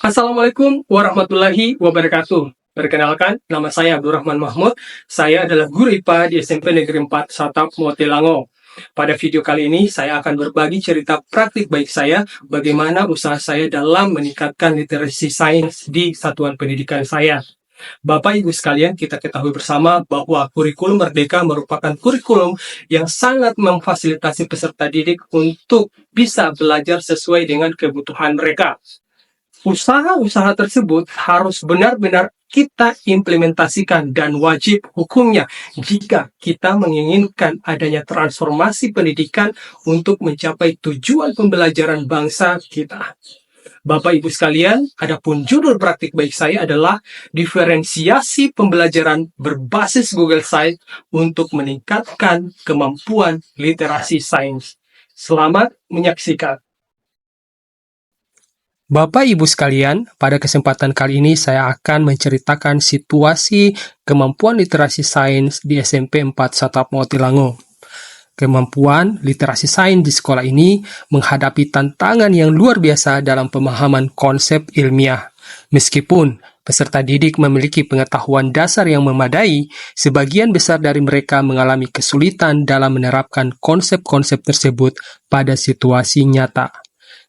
Assalamualaikum warahmatullahi wabarakatuh. Perkenalkan, nama saya Abdurrahman Mahmud. Saya adalah guru IPA di SMP Negeri 4 Satap Motilango. Pada video kali ini, saya akan berbagi cerita praktik baik saya, bagaimana usaha saya dalam meningkatkan literasi sains di satuan pendidikan saya. Bapak Ibu sekalian, kita ketahui bersama bahwa kurikulum Merdeka merupakan kurikulum yang sangat memfasilitasi peserta didik untuk bisa belajar sesuai dengan kebutuhan mereka. Usaha-usaha tersebut harus benar-benar kita implementasikan dan wajib hukumnya jika kita menginginkan adanya transformasi pendidikan untuk mencapai tujuan pembelajaran bangsa kita. Bapak Ibu sekalian, adapun judul praktik baik saya adalah diferensiasi pembelajaran berbasis Google Sites untuk meningkatkan kemampuan literasi sains. Selamat menyaksikan. Bapak Ibu sekalian, pada kesempatan kali ini saya akan menceritakan situasi kemampuan literasi sains di SMP 4 Satap Motilango. Kemampuan literasi sains di sekolah ini menghadapi tantangan yang luar biasa dalam pemahaman konsep ilmiah. Meskipun peserta didik memiliki pengetahuan dasar yang memadai, sebagian besar dari mereka mengalami kesulitan dalam menerapkan konsep-konsep tersebut pada situasi nyata.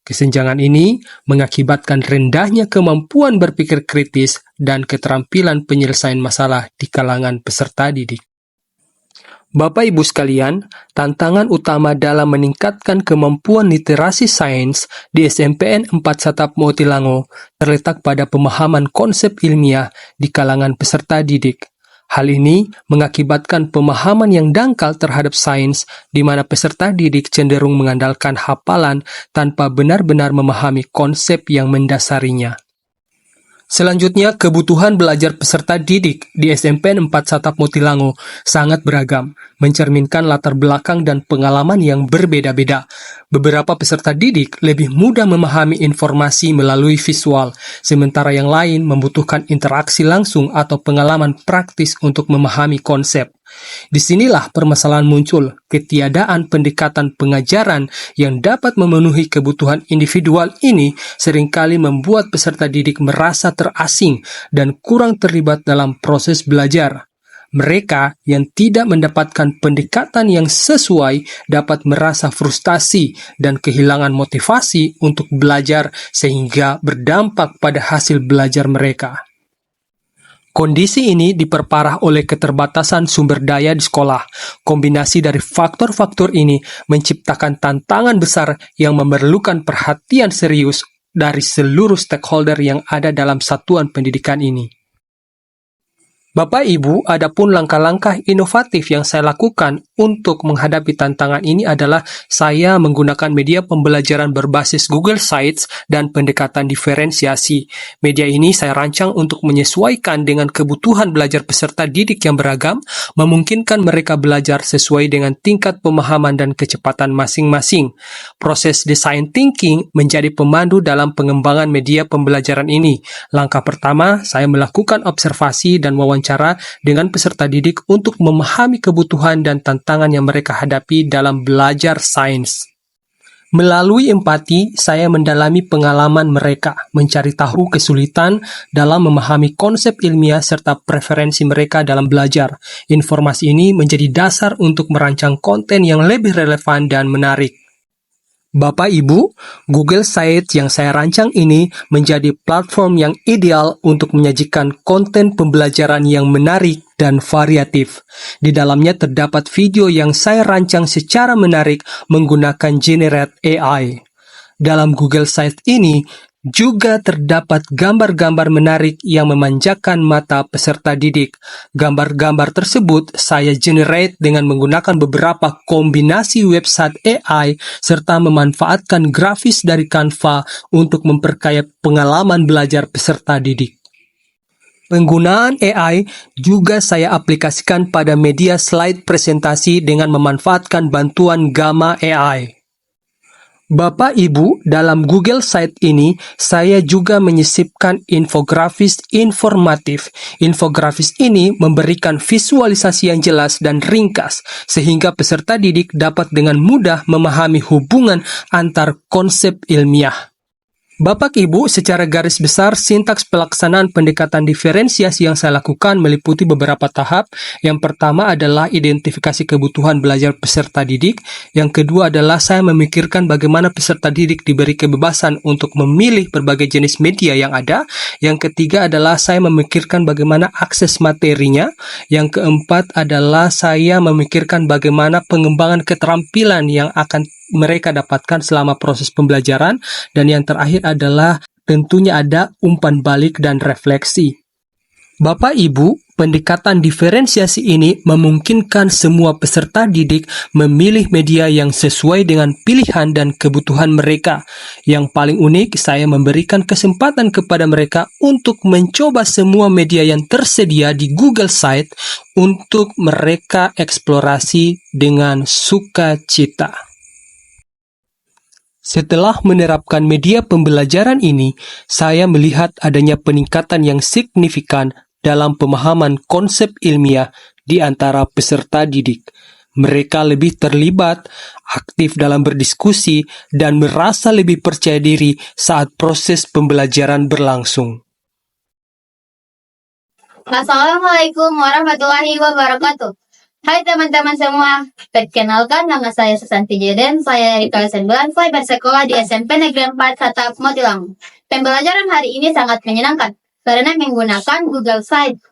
Kesenjangan ini mengakibatkan rendahnya kemampuan berpikir kritis dan keterampilan penyelesaian masalah di kalangan peserta didik. Bapak Ibu sekalian, tantangan utama dalam meningkatkan kemampuan literasi sains di SMPN 4 Satap Motilango terletak pada pemahaman konsep ilmiah di kalangan peserta didik. Hal ini mengakibatkan pemahaman yang dangkal terhadap sains, di mana peserta didik cenderung mengandalkan hafalan tanpa benar-benar memahami konsep yang mendasarinya. Selanjutnya, kebutuhan belajar peserta didik di SMPN 4 Satap Motilango sangat beragam, mencerminkan latar belakang dan pengalaman yang berbeda-beda. Beberapa peserta didik lebih mudah memahami informasi melalui visual, sementara yang lain membutuhkan interaksi langsung atau pengalaman praktis untuk memahami konsep. Disinilah permasalahan muncul, ketiadaan pendekatan pengajaran yang dapat memenuhi kebutuhan individual ini seringkali membuat peserta didik merasa terasing dan kurang terlibat dalam proses belajar. Mereka yang tidak mendapatkan pendekatan yang sesuai dapat merasa frustasi dan kehilangan motivasi untuk belajar sehingga berdampak pada hasil belajar mereka. Kondisi ini diperparah oleh keterbatasan sumber daya di sekolah. Kombinasi dari faktor-faktor ini menciptakan tantangan besar yang memerlukan perhatian serius dari seluruh stakeholder yang ada dalam satuan pendidikan ini. Bapak Ibu, adapun langkah-langkah inovatif yang saya lakukan untuk menghadapi tantangan ini adalah saya menggunakan media pembelajaran berbasis Google Sites dan pendekatan diferensiasi. Media ini saya rancang untuk menyesuaikan dengan kebutuhan belajar peserta didik yang beragam, memungkinkan mereka belajar sesuai dengan tingkat pemahaman dan kecepatan masing-masing. Proses design thinking menjadi pemandu dalam pengembangan media pembelajaran ini. Langkah pertama, saya melakukan observasi dan wawancara dengan peserta didik untuk memahami kebutuhan dan tantangan yang mereka hadapi dalam belajar sains. Melalui empati, saya mendalami pengalaman mereka, mencari tahu kesulitan dalam memahami konsep ilmiah serta preferensi mereka dalam belajar. Informasi ini menjadi dasar untuk merancang konten yang lebih relevan dan menarik. Bapak Ibu, Google Sites yang saya rancang ini menjadi platform yang ideal untuk menyajikan konten pembelajaran yang menarik dan variatif. Di dalamnya terdapat video yang saya rancang secara menarik menggunakan Generate AI. Dalam Google Sites ini juga terdapat gambar-gambar menarik yang memanjakan mata peserta didik. Gambar-gambar tersebut saya generate dengan menggunakan beberapa kombinasi website AI serta memanfaatkan grafis dari Canva untuk memperkaya pengalaman belajar peserta didik. Penggunaan AI juga saya aplikasikan pada media slide presentasi dengan memanfaatkan bantuan Gamma AI. Bapak Ibu, dalam Google Site ini, saya juga menyisipkan infografis informatif. Infografis ini memberikan visualisasi yang jelas dan ringkas, sehingga peserta didik dapat dengan mudah memahami hubungan antar konsep ilmiah. Bapak Ibu, secara garis besar, sintaks pelaksanaan pendekatan diferensiasi yang saya lakukan meliputi beberapa tahap. Yang pertama adalah identifikasi kebutuhan belajar peserta didik. Yang kedua adalah saya memikirkan bagaimana peserta didik diberi kebebasan untuk memilih berbagai jenis media yang ada. Yang ketiga adalah saya memikirkan bagaimana akses materinya. Yang keempat adalah saya memikirkan bagaimana pengembangan keterampilan yang akan mereka dapatkan selama proses pembelajaran, dan yang terakhir adalah tentunya ada umpan balik dan refleksi. Bapak Ibu, pendekatan diferensiasi ini memungkinkan semua peserta didik memilih media yang sesuai dengan pilihan dan kebutuhan mereka. Yang paling unik, saya memberikan kesempatan kepada mereka untuk mencoba semua media yang tersedia di Google Site untuk mereka eksplorasi dengan sukacita. Setelah menerapkan media pembelajaran ini, saya melihat adanya peningkatan yang signifikan dalam pemahaman konsep ilmiah di antara peserta didik. Mereka lebih terlibat, aktif dalam berdiskusi, dan merasa lebih percaya diri saat proses pembelajaran berlangsung. Assalamualaikum warahmatullahi wabarakatuh. Hai teman-teman semua, perkenalkan nama saya Susanti Jeden, saya dari kelas 9, saya bersekolah di SMP Negeri 4 Satap Motilang. Pembelajaran hari ini sangat menyenangkan karena menggunakan Google Site.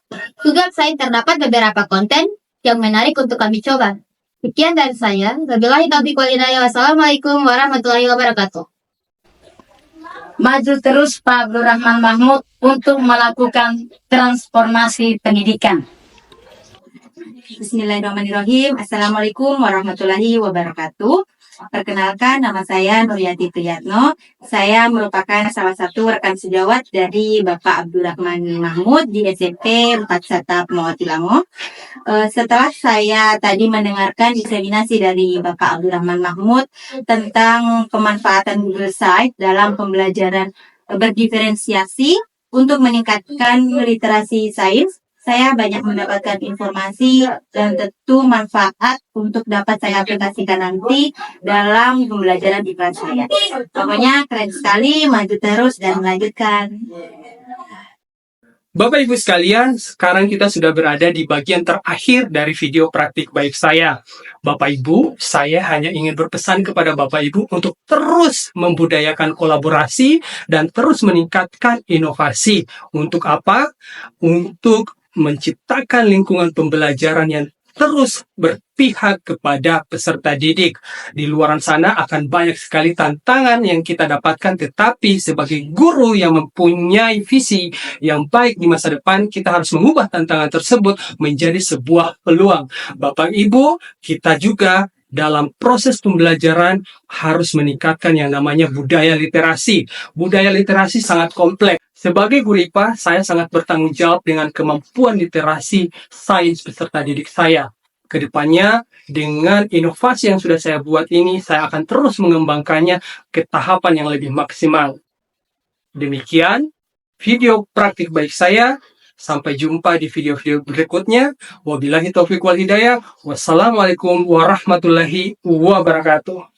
Google Site terdapat beberapa konten yang menarik untuk kami coba. Sekian dari saya, wabillahi taufiq wal hidayah. Wassalamualaikum warahmatullahi wabarakatuh. Maju terus Pak Abdurrahman Mahmud untuk melakukan transformasi pendidikan. Bismillahirrahmanirrahim. Assalamualaikum warahmatullahi wabarakatuh. Perkenalkan, nama saya Nuryati Tuyatno. Saya merupakan salah satu rekan sejawat dari Bapak Abdurrahman Mahmud di SMP 4 Satap Motilango. Setelah saya tadi mendengarkan diseminasi dari Bapak Abdurrahman Mahmud tentang pemanfaatan Google Site dalam pembelajaran berdiferensiasi untuk meningkatkan literasi sains, saya banyak mendapatkan informasi dan tentu manfaat untuk dapat saya aplikasikan nanti dalam pembelajaran di kelas saya. Pokoknya keren sekali, maju terus dan melanjutkan. Bapak Ibu sekalian, sekarang kita sudah berada di bagian terakhir dari video praktik baik saya. Bapak Ibu, saya hanya ingin berpesan kepada Bapak Ibu untuk terus membudayakan kolaborasi dan terus meningkatkan inovasi. Untuk apa? Untuk menciptakan lingkungan pembelajaran yang terus berpihak kepada peserta didik. Di luar sana akan banyak sekali tantangan yang kita dapatkan, tetapi sebagai guru yang mempunyai visi yang baik di masa depan, kita harus mengubah tantangan tersebut menjadi sebuah peluang. Bapak Ibu, kita juga dalam proses pembelajaran harus meningkatkan yang namanya budaya literasi. Budaya literasi sangat kompleks. Sebagai guru IPA, saya sangat bertanggung jawab dengan kemampuan literasi sains peserta didik saya. Kedepannya, dengan inovasi yang sudah saya buat ini, saya akan terus mengembangkannya ke tahapan yang lebih maksimal. Demikian video praktik baik saya. Sampai jumpa di video-video berikutnya. Wabillahi taufiq wal hidayah. Wassalamualaikum warahmatullahi wabarakatuh.